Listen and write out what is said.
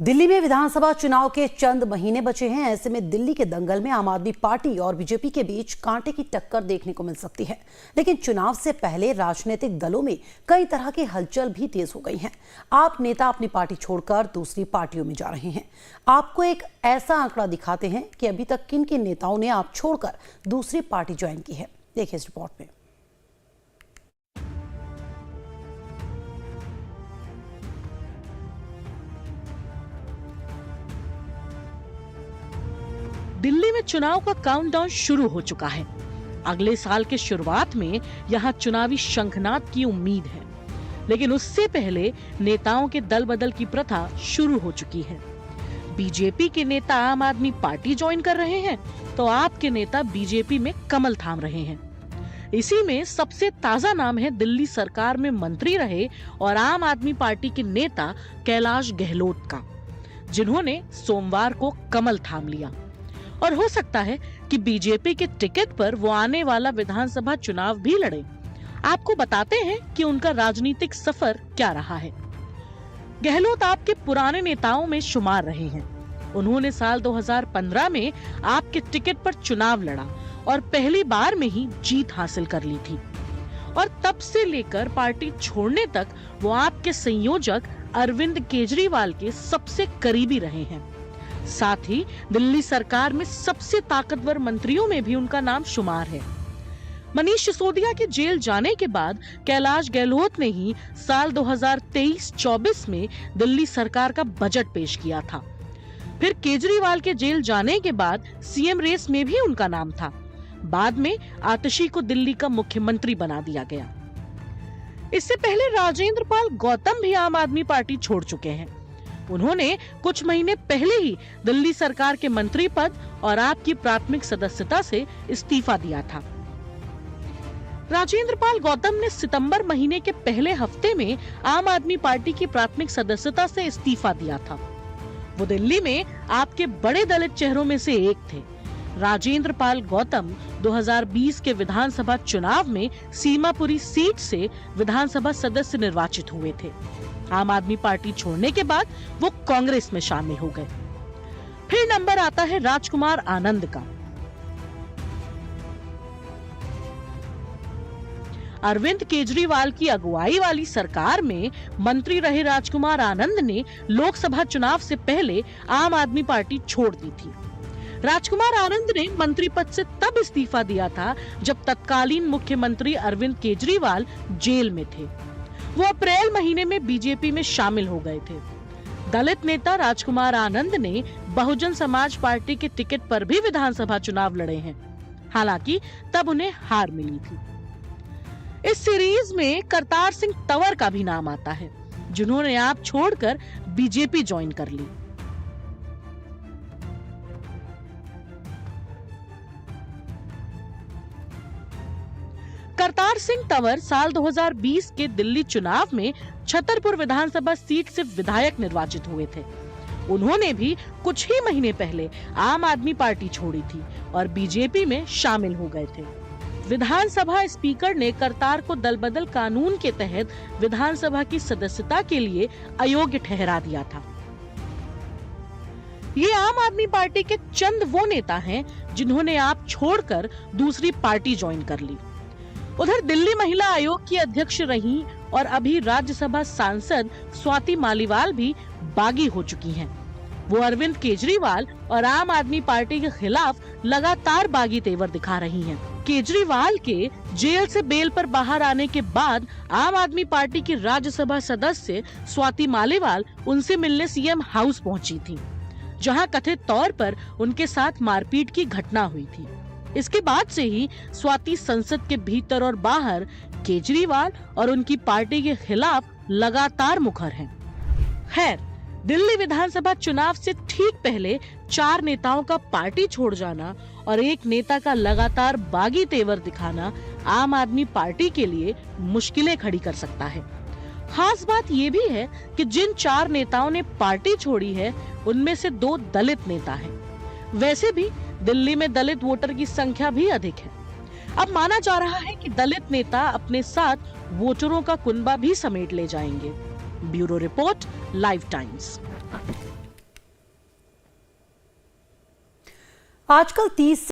दिल्ली में विधानसभा चुनाव के चंद महीने बचे हैं। ऐसे में दिल्ली के दंगल में आम आदमी पार्टी और बीजेपी के बीच कांटे की टक्कर देखने को मिल सकती है। लेकिन चुनाव से पहले राजनीतिक दलों में कई तरह की हलचल भी तेज हो गई है। आप नेता अपनी पार्टी छोड़कर दूसरी पार्टियों में जा रहे हैं। आपको एक ऐसा आंकड़ा दिखाते हैं कि अभी तक किन किन नेताओं ने आप छोड़कर दूसरी पार्टी ज्वाइन की है। देखिए इस रिपोर्ट में। दिल्ली में चुनाव का काउंटडाउन शुरू हो चुका है। अगले साल के शुरुआत में यहां चुनावी शंखनाद की उम्मीद है, लेकिन उससे पहले नेताओं के दल बदल की प्रथा शुरू हो चुकी है। बीजेपी के नेता आम आदमी पार्टी ज्वाइन कर रहे हैं, तो आप के नेता बीजेपी में कमल थाम रहे हैं। इसी में सबसे ताजा नाम है दिल्ली सरकार में मंत्री रहे और आम आदमी पार्टी के नेता कैलाश गहलोत का, जिन्होंने सोमवार को कमल थाम लिया। और हो सकता है कि बीजेपी के टिकट पर वो आने वाला विधानसभा चुनाव भी लड़े। आपको बताते हैं कि उनका राजनीतिक सफर क्या रहा है। गहलोत आपके पुराने नेताओं में शुमार रहे हैं। उन्होंने साल 2015 में आपके टिकट पर चुनाव लड़ा और पहली बार में ही जीत हासिल कर ली थी। और तब से लेकर पार्टी छोड़ने तक वो आपके संयोजक अरविंद केजरीवाल के सबसे करीबी रहे हैं। साथ ही दिल्ली सरकार में सबसे ताकतवर मंत्रियों में भी उनका नाम शुमार है। मनीष सिसोदिया के जेल जाने के बाद कैलाश गहलोत ने ही साल 2023-24 में दिल्ली सरकार का बजट पेश किया था। फिर केजरीवाल के जेल जाने के बाद सीएम रेस में भी उनका नाम था। बाद में आतिशी को दिल्ली का मुख्यमंत्री बना दिया गया। इससे पहले राजेंद्र पाल गौतम भी आम आदमी पार्टी छोड़ चुके हैं। उन्होंने कुछ महीने पहले ही दिल्ली सरकार के मंत्री पद और आपकी प्राथमिक सदस्यता से इस्तीफा दिया था। राजेंद्र पाल गौतम ने सितंबर महीने के पहले हफ्ते में आम आदमी पार्टी की प्राथमिक सदस्यता से इस्तीफा दिया था। वो दिल्ली में आपके बड़े दलित चेहरों में से एक थे। राजेंद्र पाल गौतम 2020 के विधानसभा चुनाव में सीमापुरी सीट से विधानसभा सदस्य निर्वाचित हुए थे। आम आदमी पार्टी छोड़ने के बाद वो कांग्रेस में शामिल हो गए। फिर नंबर आता है राजकुमार आनंद का। अरविंद केजरीवाल की अगुवाई वाली सरकार में मंत्री रहे राजकुमार आनंद ने लोकसभा चुनाव से पहले आम आदमी पार्टी छोड़ दी थी। राजकुमार आनंद ने मंत्री पद से तब इस्तीफा दिया था जब तत्कालीन मुख्यमंत्री अरविंद केजरीवाल जेल में थे। वो अप्रैल महीने में बीजेपी में शामिल हो गए थे। दलित नेता राजकुमार आनंद ने बहुजन समाज पार्टी के टिकट पर भी विधानसभा चुनाव लड़े हैं। हालांकि तब उन्हें हार मिली थी। इस सीरीज में करतार सिंह तंवर का भी नाम आता है, जिन्होंने आप छोड़कर बीजेपी ज्वाइन कर ली। करतार सिंह तंवर साल 2020 के दिल्ली चुनाव में छतरपुर विधानसभा सीट से विधायक निर्वाचित हुए थे। उन्होंने भी कुछ ही महीने पहले आम आदमी पार्टी छोड़ी थी और बीजेपी में शामिल हो गए थे। विधानसभा स्पीकर ने करतार को दलबदल कानून के तहत विधानसभा की सदस्यता के लिए अयोग्य ठहरा दिया था। ये आम आदमी पार्टी के चंद वो नेता हैं जिन्होंने आप छोड़कर दूसरी पार्टी ज्वाइन कर ली। उधर दिल्ली महिला आयोग की अध्यक्ष रही और अभी राज्यसभा सांसद स्वाति मालीवाल भी बागी हो चुकी हैं। वो अरविंद केजरीवाल और आम आदमी पार्टी के खिलाफ लगातार बागी तेवर दिखा रही हैं। केजरीवाल के जेल से बेल पर बाहर आने के बाद आम आदमी पार्टी की राज्यसभा सदस्य स्वाति मालीवाल उनसे मिलने सीएम हाउस पहुंची थी, जहां कथित तौर पर उनके साथ मारपीट की घटना हुई थी। इसके बाद से ही स्वाति संसद के भीतर और बाहर केजरीवाल और उनकी पार्टी के खिलाफ लगातार मुखर हैं। खैर, दिल्ली विधानसभा चुनाव से ठीक पहले 4 नेताओं का पार्टी छोड़ जाना और एक नेता का लगातार बागी तेवर दिखाना आम आदमी पार्टी के लिए मुश्किलें खड़ी कर सकता है। खास बात ये भी है कि जिन 4 नेताओं ने पार्टी छोड़ी है, उनमें से 2 दलित नेता हैं। वैसे भी दिल्ली में दलित वोटर की संख्या भी अधिक है। अब माना जा रहा है कि दलित नेता अपने साथ वोटरों का कुनबा भी समेट ले जाएंगे। Bureau report, live times. आजकल 30